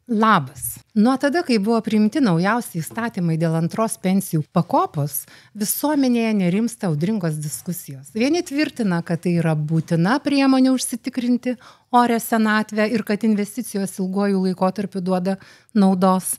Labas. Nuo tada, kai buvo priimti naujausi įstatymai dėl antros pensijų pakopos, visuomenėje nerimsta audringos diskusijos. Vieni tvirtina, kad tai yra būtina priemonė užsitikrinti orę senatvę ir kad investicijos ilguoju laikotarpiu duoda naudos.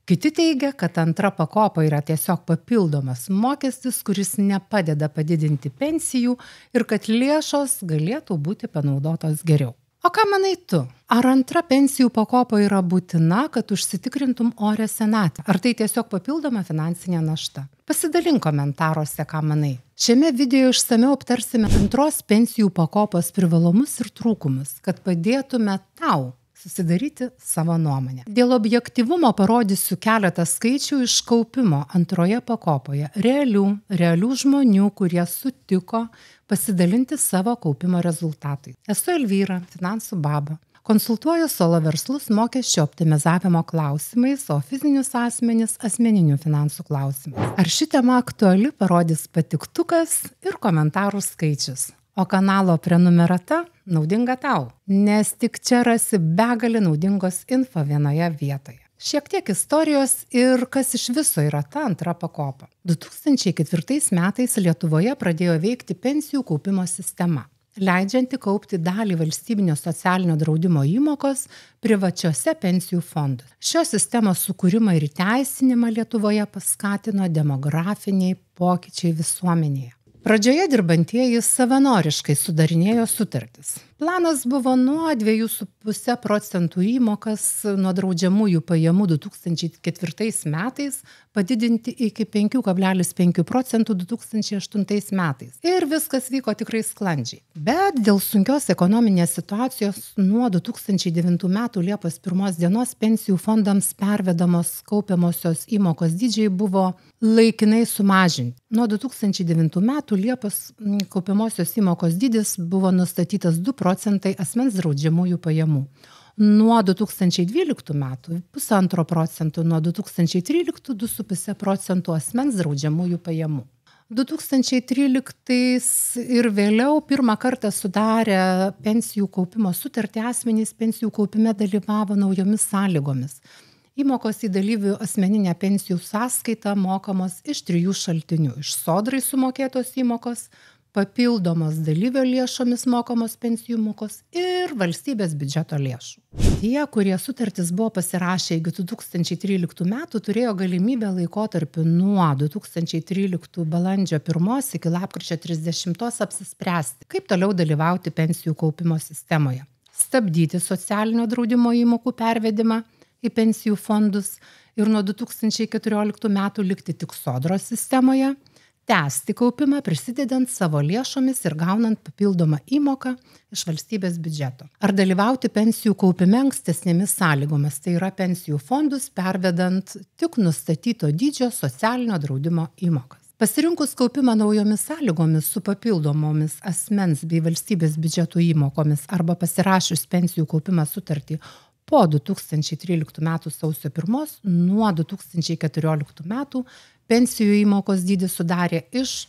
Kiti teigia, kad antra pakopa yra tiesiog papildomas mokestis, kuris nepadeda padidinti pensijų ir kad lėšos galėtų būti panaudotos geriau. O ką manai tu? Ar antra pensijų pakopa yra būtina, kad užsitikrintum orę senatvę? Ar tai tiesiog papildoma finansinė našta? Pasidalink komentaruose, ką manai. Šiame video išsamiau aptarsime antros pensijų pakopos privalumus ir trūkumus, kad padėtume tau susidaryti savo nuomonę. Dėl objektyvumo parodysiu keletą skaičių iš kaupimo antroje pakopoje. Realių žmonių, kurie sutiko pasidalinti savo kaupimo rezultatai. Esu Elvyra, finansų baba. Konsultuoju solo verslus mokesčio optimizavimo klausimais, o fizinius asmenis asmeninių finansų klausimais. Ar ši tema aktuali, parodys patiktukas ir komentarų skaičius. O kanalo prenumerata naudinga tau, nes tik čia rasi begalį naudingos info vienoje vietoje. Šiek tiek istorijos ir kas iš viso yra ta antra pakopa. 2004 metais Lietuvoje pradėjo veikti pensijų kaupimo sistema, leidžianti kaupti dalį valstybinio socialinio draudimo įmokos privačiose pensijų fonduose. Šios sistemos sukūrimą ir įteisinimą Lietuvoje paskatino demografiniai pokyčiai visuomenėje. Pradžioje dirbantieji savanoriškai sudarinėjo sutartis. Planas buvo nuo 2,5% įmokas nuo draudžiamųjų pajamų 2004 metais padidinti iki 5,5% 2008 metais. Ir viskas vyko tikrai sklandžiai. Bet dėl sunkios ekonominės situacijos nuo 2009 metų Liepos 1 dienos pensijų fondams pervedamos kaupiamosios įmokos dydžiai buvo laikinai sumažinti. Nuo 2009 metų Liepos kaupiamosios įmokos dydis buvo nustatytas 2% asmens draudžiamųjų pajamų. Nuo 2012 metų 1,5%, nuo 2013 2,5% asmens draudžiamųjų pajamų. 2013 ir vėliau pirmą kartą sudarę pensijų kaupimo sutartį asmenys pensijų kaupime dalyvavo naujomis sąlygomis. Įmokos į dalyvių asmeninę pensijų sąskaitą mokamos iš 3 šaltinių. Iš sodrai sumokėtos įmokos, papildomos dalyvio lėšomis mokamos pensijų įmokos ir valstybės biudžeto lėšų. Tie, kurie sutartis buvo pasirašę iki 2013 metų, turėjo galimybę laikotarpiu nuo 2013 balandžio 1 iki lapkričio 30 apsispręsti, kaip toliau dalyvauti pensijų kaupimo sistemoje. Stabdyti socialinio draudimo įmokų pervedimą į pensijų fondus ir nuo 2014 metų likti tik sodros sistemoje, tęsti kaupimą prisidedant savo lėšomis ir gaunant papildomą įmoką iš valstybės biudžeto. Ar dalyvauti pensijų kaupime ankstesnėmis sąlygomis, tai yra pensijų fondus pervedant tik nustatyto dydžio socialinio draudimo įmokas. Pasirinkus kaupimą naujomis sąlygomis su papildomomis asmens bei valstybės biudžeto įmokomis arba pasirašius pensijų kaupimą sutartį po 2013 metų sausio 1, nuo 2014 metų pensijų įmokos dydis sudarė iš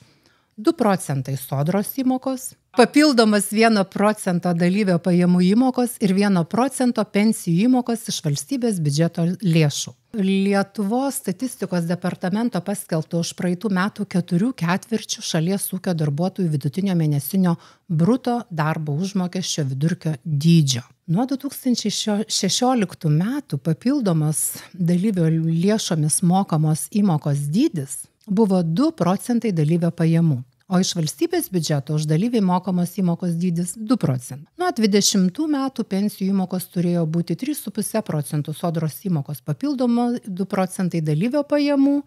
2% sodros įmokos, papildomas 1% dalyvio pajamų įmokos ir 1% pensijų įmokos iš valstybės biudžeto lėšų. Lietuvos statistikos departamento paskelbto už praeitų metų 4 ketvirčių šalies ūkio darbuotojų vidutinio mėnesinio bruto darbo užmokesčio vidurkio dydžio. Nuo 2016 metų papildomos dalyvio lėšomis mokamos įmokos dydis buvo 2% dalyvio pajamų, o iš valstybės biudžeto už dalyvį mokamos įmokos dydis 2%. Nuo 2020 metų pensijų įmokos turėjo būti 3,5% sodros įmokos papildomo 2% dalyvio pajamų,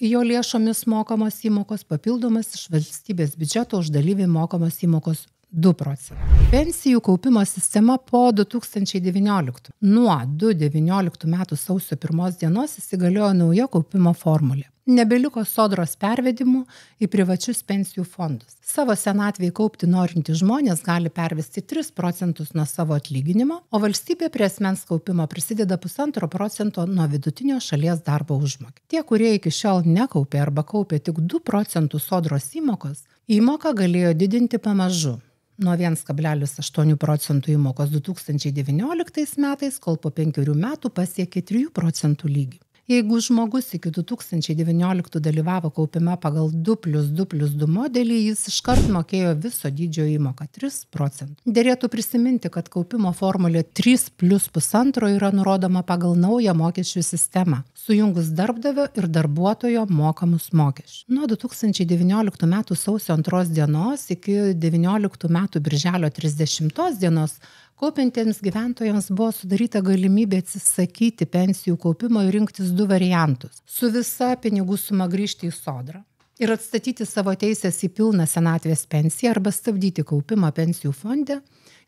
jo lėšomis mokamos įmokos papildomas iš valstybės biudžeto už dalyvį mokamos įmokos 2%. Pensijų kaupimo sistema po 2019. Nuo 2019 metų sausio 1 dienos įsigaliojo nauja kaupimo formulė. Nebeliko sodros pervedimų į privačius pensijų fondus. Savo senatvėje kaupti norintys žmonės gali pervesti 3% nuo savo atlyginimo, o valstybė prie asmens kaupimo prisideda 1,5% nuo vidutinio šalies darbo užmokesčio. Tie, kurie iki šiol nekaupė arba kaupė tik 2% sodros įmokos, įmoką galėjo didinti pamažu. nuo 1,8 procentų įmokos 2019 metais, kol po 5 metų pasiekė 3 procentų lygį. Jeigu žmogus iki 2019 dalyvavo kaupime pagal 2+2+2 modelį, jis iškart mokėjo viso dydžio įmoką 3 procentų. Derėtų prisiminti, kad kaupimo formulė 3+1,5 yra nurodoma pagal naują mokesčių sistemą, sujungus darbdavio ir darbuotojo mokamus mokesčius. Nuo 2019 metų sausio 2 dienos iki 2019 metų birželio 30 dienos kaupiantiems gyventojams buvo sudaryta galimybė atsisakyti pensijų kaupimo ir rinktis 2 variantus – su visa pinigų suma grįžti į sodrą ir atstatyti savo teisės į pilną senatvės pensiją arba stabdyti kaupimą pensijų fonde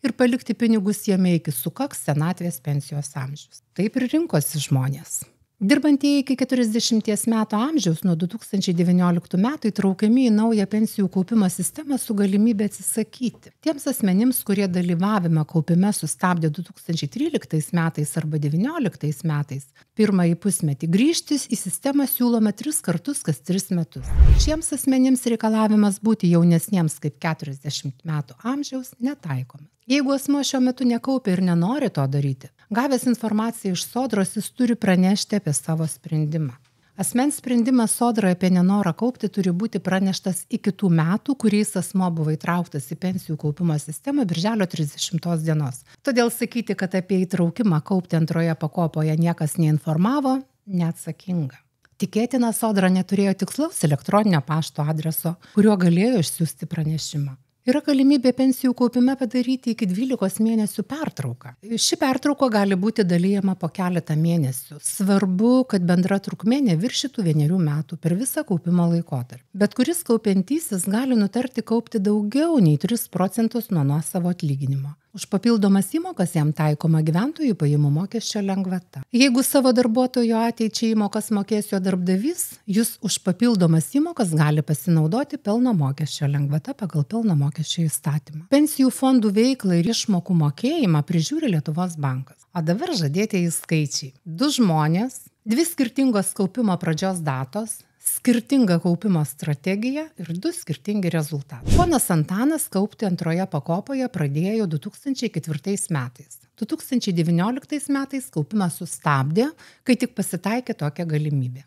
ir palikti pinigus jame iki sukaks senatvės pensijos amžius. Taip ir rinkosi žmonės. Dirbantieji iki 40 metų amžiaus nuo 2019 metų įtraukiami į naują pensijų kaupimo sistemą su galimybė atsisakyti. Tiems asmenims, kurie dalyvavimą kaupime sustabdė 2013 metais arba 2019 metais, pirmąjį pusmetį grįžtis į sistemą siūloma 3 kartus kas 3 metus. Šiems asmenims reikalavimas būti jaunesniems kaip 40 metų amžiaus netaikomas. Jeigu asmuo šiuo metu nekaupia ir nenori to daryti, gavęs informaciją iš sodros, jis turi pranešti apie savo sprendimą. Asmens sprendimas sodrai apie nenorą kaupti turi būti praneštas iki tų metų, kuriais asmuo buvo įtrauktas į pensijų kaupimo sistemą birželio 30 dienos. Todėl sakyti, kad apie įtraukimą kaupti antroje pakopoje niekas neinformavo, neatsakinga. Tikėtina, sodra neturėjo tikslaus elektroninio pašto adreso, kuriuo galėjo išsiųsti pranešimą. Yra galimybė pensijų kaupime padaryti iki 12 mėnesių pertrauką. Ši pertrauka gali būti dalijama po keletą mėnesių. Svarbu, kad bendra trukmė neviršytų 1 metų per visą kaupimo laikotarpį. Bet kuris kaupiantysis gali nutarti kaupti daugiau nei 3 procentus nuo nuosavo atlyginimo. Už papildomas įmokas jam taikoma gyventojų pajamų mokesčio lengvata. Jeigu savo darbuotojo ateičiai įmokas mokės jo darbdavys, jis už papildomas įmokas gali pasinaudoti pelno mokesčio lengvata pagal pelno mokesčio įstatymą. Pensijų fondų veiklą ir išmokų mokėjimą prižiūri Lietuvos bankas. O dabar žadėtieji skaičiai. 2 žmonės, 2 skirtingos kaupimo pradžios datos, skirtinga kaupimo strategija ir 2 skirtingi rezultatai. Ponas Antanas kaupti antroje pakopoje pradėjo 2004 metais. 2019 metais kaupimą sustabdė, kai tik pasitaikė tokia galimybė.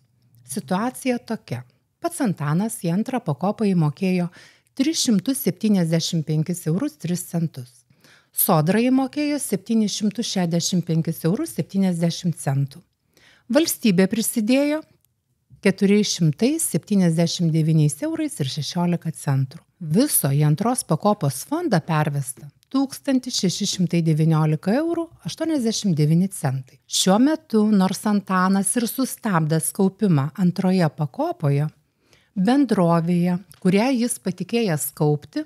Situacija tokia. Pats Antanas į antrą pakopą įmokėjo 375 eurus 3 centus. Sodra įmokėjo 765 eurus 70 centų. Valstybė prisidėjo 479 eurais ir 16 centų. Viso į antros pakopos fondą pervesta 1619 eurų 89 centai. Šiuo metu, nors Antanas ir sustabdęs kaupimą antroje pakopoje, bendrovėje, kurią jis patikėjęs kaupti,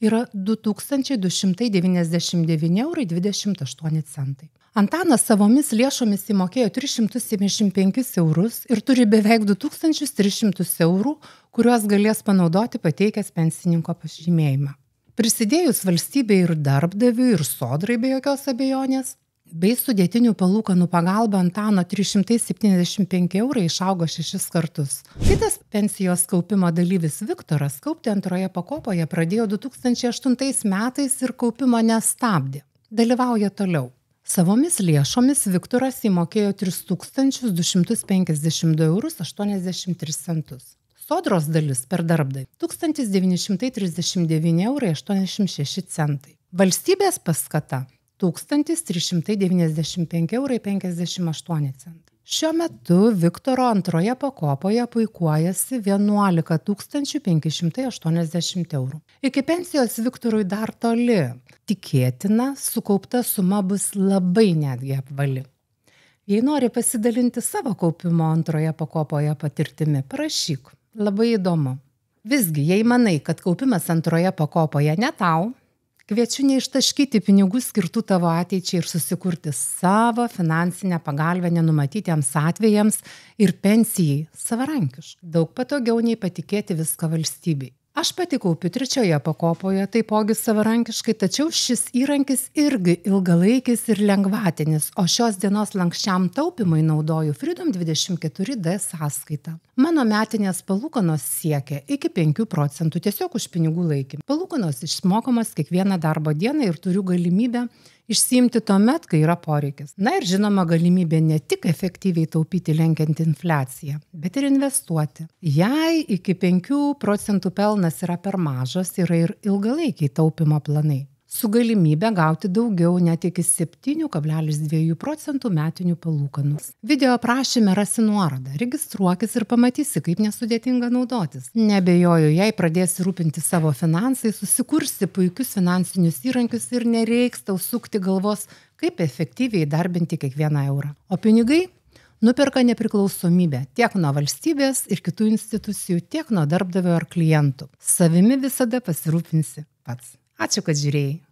yra 2299 eurai 28 centai. Antanas savomis lėšomis įmokėjo 375 eurus ir turi beveik 2300 eurų, kuriuos galės panaudoti pateikęs pensininko pažymėjimą. Prisidėjus valstybei ir darbdaviui ir sodrai be jokios abejonės, bei sudėtinių palūkanų pagalba Antano 375 eurai išaugo 6 kartus. Kitas pensijos kaupimo dalyvis Viktoras kaupti antroje pakopoje pradėjo 2008 metais ir kaupimo nestabdė. Dalyvauja toliau. Savomis lėšomis Viktoras įmokėjo 3252 eurus 83 centus. Sodros dalis per darbdavį 1939 eurai 86 centai. Valstybės paskata 1395 eurai 58 centai. Šiuo metu Viktoro antroje pakopoje puikuojasi 11 580 eurų. Iki pensijos Viktorui dar toli. Tikėtina, sukaupta suma bus labai netgi apvali. Jei nori pasidalinti savo kaupimo antroje pakopoje patirtimi, parašyk. Labai įdomu. Visgi, jei manai, kad kaupimas antroje pakopoje ne tau, kviečiu neištaškyti pinigų skirtų tavo ateičiai ir susikurti savo finansinę pagalbę nenumatytiems atvejams ir pensijai savarankiškai. Daug patogiau nei patikėti viską valstybei. Aš pati kaupiu trečioje pakopoje, taipogi savarankiškai, tačiau šis įrankis irgi ilgalaikis ir lengvatinis, o šios dienos lanksčiam taupimui naudoju Freedom 24D sąskaitą. Mano metinės palūkanos siekia iki 5% tiesiog už pinigų laikymą. Palūkanos išmokamos kiekvieną darbo dieną ir turiu galimybę išsiimti tuomet, kai yra poreikis. Na ir žinoma galimybė ne tik efektyviai taupyti lenkiant infliaciją, bet ir investuoti. Jei iki 5% pelnas yra per mažas, yra ir ilgalaikiai taupimo planai, su galimybė gauti daugiau net iki 7,2% metinių palūkanų. Video aprašyme rasi nuorodą, registruokis ir pamatysi, kaip nesudėtinga naudotis. Nebejoju, jei pradėsi rūpinti savo finansais, susikursi puikius finansinius įrankius ir nereiks tau sukti galvos, kaip efektyviai darbinti kiekvieną eurą. O pinigai nuperka nepriklausomybę tiek nuo valstybės ir kitų institucijų, tiek nuo darbdavio ar klientų. Savimi visada pasirūpinsi pats. Ačiū, kad žiūrėjai.